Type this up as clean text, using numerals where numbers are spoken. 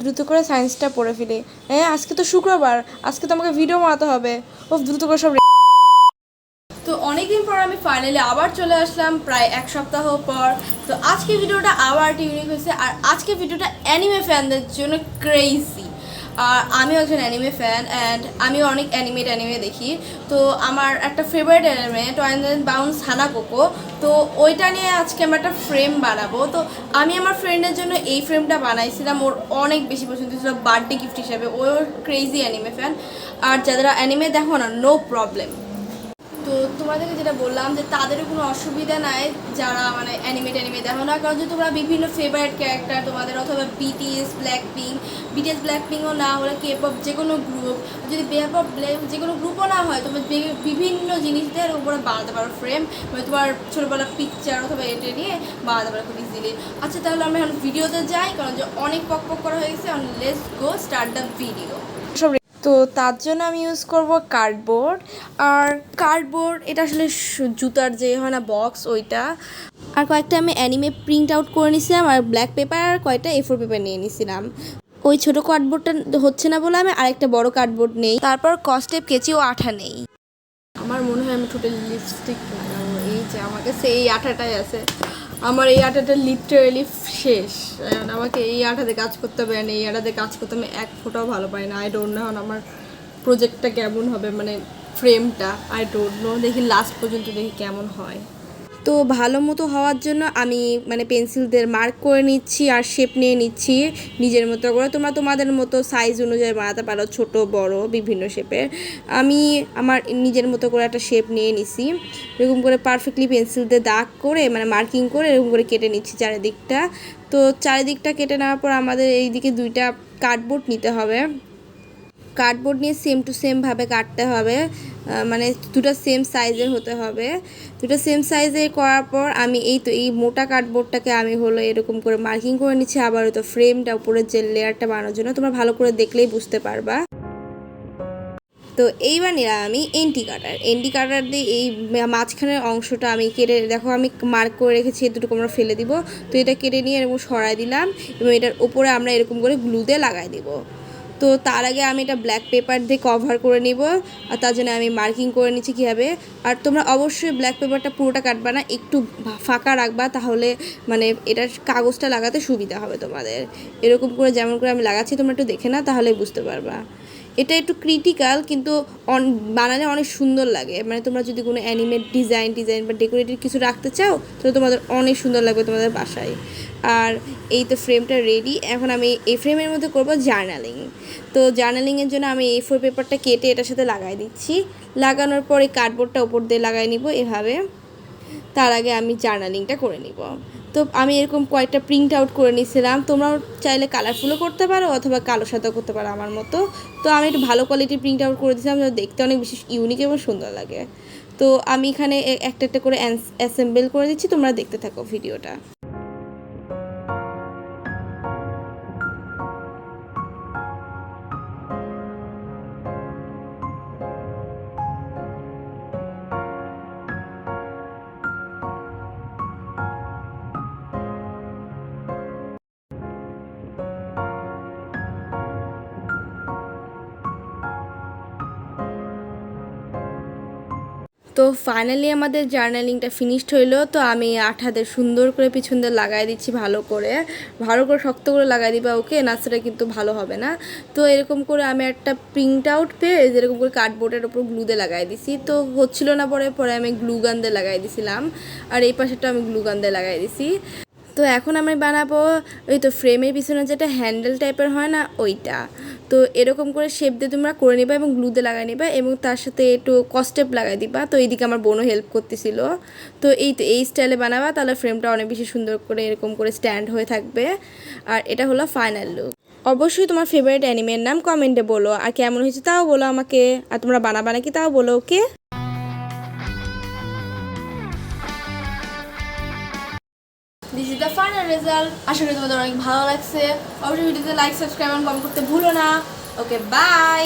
দ্রুত করে সায়েন্সটা পড়ে ফেলি। হ্যাঁ, আজকে তো শুক্রবার, আজকে তো আমাকে ভিডিও বানাতে হবে। ও দ্রুত করে সব। তো অনেকদিন পর আমি ফাইনালি আবার চলে আসলাম, প্রায় এক সপ্তাহ পর। তো আজকে ভিডিওটা আবার একটা ইউনিক হয়েছে, আর আজকে ভিডিওটা অ্যানিমে ফ্যানদের জন্য ক্রেজি। আর আমিও একজন অ্যানিমে ফ্যান, অ্যান্ড আমিও অনেক অ্যানিমে দেখি। তো আমার একটা ফেভারিট অ্যানিমে টয়েন বাউন্স হানাকোকো। তো ওইটা নিয়ে আজকে আমরা একটা ফ্রেম বানাবো। তো আমি আমার ফ্রেন্ডের জন্য এই ফ্রেমটা বানাইছিলাম, ওর অনেক বেশি পছন্দ ছিল বার্থডে গিফট হিসাবে। ওর ক্রেজি অ্যানিমে ফ্যান। আর যারা অ্যানিমে দেখো না, নো প্রবলেম। তো তোমাদেরকে যেটা বললাম যে তাদেরও কোনো অসুবিধা নাই যারা মানে অ্যানিমে দেখো না, কারণ যে তোমরা বিভিন্ন ফেভারিট ক্যারেক্টার তোমাদের, অথবা বিটিএস ব্ল্যাকপিংও না হলে কেপপ যে কোনো গ্রুপ, যদি কেপপ যে কোনো গ্রুপও না হয়, তোমরা বিভিন্ন জিনিসদের উপরে বানাতে পারো ফ্রেম, মানে তোমার ছোটোবেলার পিকচার অথবা এটা নিয়ে বানাতে পারো খুব ইজিলি। আচ্ছা, তাহলে আমরা এখন ভিডিওতে যাই, কারণ যে অনেক পক করা হয়ে গেছে। Let's go start the video. তো তার জন্য আমি ইউজ করব কার্ডবোর্ড। আর কার্ডবোর্ড এটা আসলে জুতার যে হয় না বক্স, ওইটা। আর কয়েকটা আমি অ্যানিমে প্রিন্ট আউট করে নিয়েছিলাম, আর ব্ল্যাক পেপার আর কয়েকটা A4 পেপার নিয়ে নিয়েছিলাম। ওই ছোটো কার্ডবোর্ডটা হচ্ছে না বলে আমি আরেকটা বড় কার্ডবোর্ড নেই। তারপর কস্টেপ কেচি ও আঠা নেই। আমার মনে হয় আমি টোটাল লিপস্টিক লাগাবো। এই যে আমার কাছে এই আঠাটাই আছে, আমার এই আঠাটা লিটারেলি শেষ। আমাকে এই আঠাতে কাজ করতে হবে, এই আঠাতে কাজ করতে আমি এক ফোঁটাও ভালো পাই না। আই ডোন্ট নো আমার প্রজেক্টটা কেমন হবে, মানে ফ্রেমটা আই ডোন্ট নো। দেখি লাস্ট পর্যন্ত দেখি কেমন হয়। তো ভালো মতো হওয়ার জন্য আমি মানে পেন্সিল দিয়ে মার্ক করে নিচ্ছি আর শেপ নিয়ে নিচ্ছি নিজের মতো করে। তোমরা তোমাদের মতো সাইজ অনুযায়ী বানাতে পারো, ছোট বড় বিভিন্ন শেপের। আমি আমার নিজের মতো করে একটা শেপ নিয়ে নিছি, এরকম করে পারফেক্টলি পেন্সিল দিয়ে দাগ করে মানে মার্কিং করে এরকম করে কেটে নিচ্ছি চারিদিকটা। তো চারিদিকটা কেটে নেওয়ার পর আমাদের এইদিকে দুইটা কার্ডবোর্ড নিতে হবে। কার্ডবোর্ড নিয়ে সেম টু সেমভাবে কাটতে হবে, মানে দুটো সেম সাইজের হতে হবে। দুটো সেম সাইজের করার পর আমি এই মোটা কার্ডবোর্ডটাকে আমি হলো এরকম করে মার্কিং করে নিচ্ছি, আবার তো ফ্রেমটা উপরের যে লেয়ারটা বানানোর জন্য। তোমরা ভালো করে দেখলেই বুঝতে পারবা। তো এইবার নিলাম আমি এন্টি কাটার দিয়ে এই মাঝখানের অংশটা আমি কেটে, দেখো আমি মার্ক করে রেখেছি, এতটুকু আমরা ফেলে দিব। তো এটা কেটে নিয়ে এরকম সরাই দিলাম, এবং এটার উপরে আমরা এরকম করে গ্লু দিয়ে লাগাই দিব। তো তার আগে আমি এটা ব্ল্যাক পেপার দিয়ে কভার করে নিব, আর তার জন্য আমি মার্কিং করে নিচ্ছি কীভাবে। আর তোমরা অবশ্যই ব্ল্যাক পেপারটা পুরোটা কাটবা না, একটু ফাঁকা রাখবা, তাহলে মানে এটার কাগজটা লাগাতে সুবিধা হবে তোমাদের। এরকম করে যেমন করে আমি লাগাচ্ছি তোমরা একটু দেখে না, তাহলেই বুঝতে পারবা। এটা একটু ক্রিটিক্যাল, কিন্তু বানালে অনেক সুন্দর লাগে। মানে তোমরা যদি কোনো অ্যানিমেট ডিজাইন বা ডেকোরেটিভ কিছু রাখতে চাও, তাহলে তোমাদের অনেক সুন্দর লাগবে তোমাদের বাসায়। আর এই তো ফ্রেমটা রেডি। এখন আমি এই ফ্রেমের মধ্যে করব জার্নালিং। তো জার্নালিংয়ের জন্য আমি A4 পেপারটা কেটে এটার সাথে লাগাই দিচ্ছি। লাগানোর পরে কার্ডবোর্ডটা উপর দিয়ে লাগাই নিব এভাবে। তার আগে আমি জার্নালিংটা করে নিব। তো আমি এরকম কয়েকটা প্রিন্ট আউট করে নিয়েছিলাম। তোমরাও চাইলে কালারফুলও করতে পারো অথবা কালো সাদাও করতে পারো আমার মতো। তো আমি একটু ভালো কোয়ালিটির প্রিন্ট আউট করে দিয়েছিলাম, দেখতে অনেক বেশি ইউনিক এবং সুন্দর লাগে। তো আমি এখানে একটা একটা করে অ্যাসেম্বল করে দিচ্ছি, তোমরা দেখতে থাকো ভিডিওটা। তো ফাইনালি আমাদের জার্নালিংটা ফিনিশড হইলো। তো আমি আঠাদের সুন্দর করে পিছন দিয়ে লাগাই দিচ্ছি, ভালো করে শক্ত করে লাগাই দিবা, ওকে, নাচটা কিন্তু ভালো হবে না। তো এরকম করে আমি একটা প্রিন্ট আউট পেজ এরকম করে কার্ডবোর্ডের ওপর গ্লু দিয়ে লাগাই দিছি। তো হচ্ছিল না, পরে আমি গ্লু গান দিয়ে লাগাই দিছিলাম, আর এই পাশেটা আমি গ্লু গান দিয়ে লাগাই দিছি। তো এখন আমি বানাবো ওই তো ফ্রেমের পিছনে যেটা হ্যান্ডেল টাইপের হয় না, ওইটা। তো এরকম করে শেপ দিয়ে তোমরা করে নিবা এবং গ্লু দিয়ে লাগাই নিবা, এবং তার সাথে একটু কস্টেপ লাগাই দিবা। তো এইদিকে আমার বোনও হেল্প করতেছিল। তো এই স্টাইলে বানাবা, তাহলে ফ্রেমটা অনেক বেশি সুন্দর করে এরকম করে স্ট্যান্ড হয়ে থাকবে। আর এটা হলো ফাইনাল লুক। অবশ্যই তোমার ফেভারিট অ্যানিমের নাম কমেন্টে বলো, আর কেমন হয়েছে তাও বলো আমাকে। আর তোমরা বানাবা নাকি তাও বলো, okay. This is the final result. আশা করি তোমাদের অনেক ভালো লাগছে। অবশ্যই ভিডিওতে লাইক, সাবস্ক্রাইব এবং কমেন্ট করতে ভুলো না। ওকে, বাই।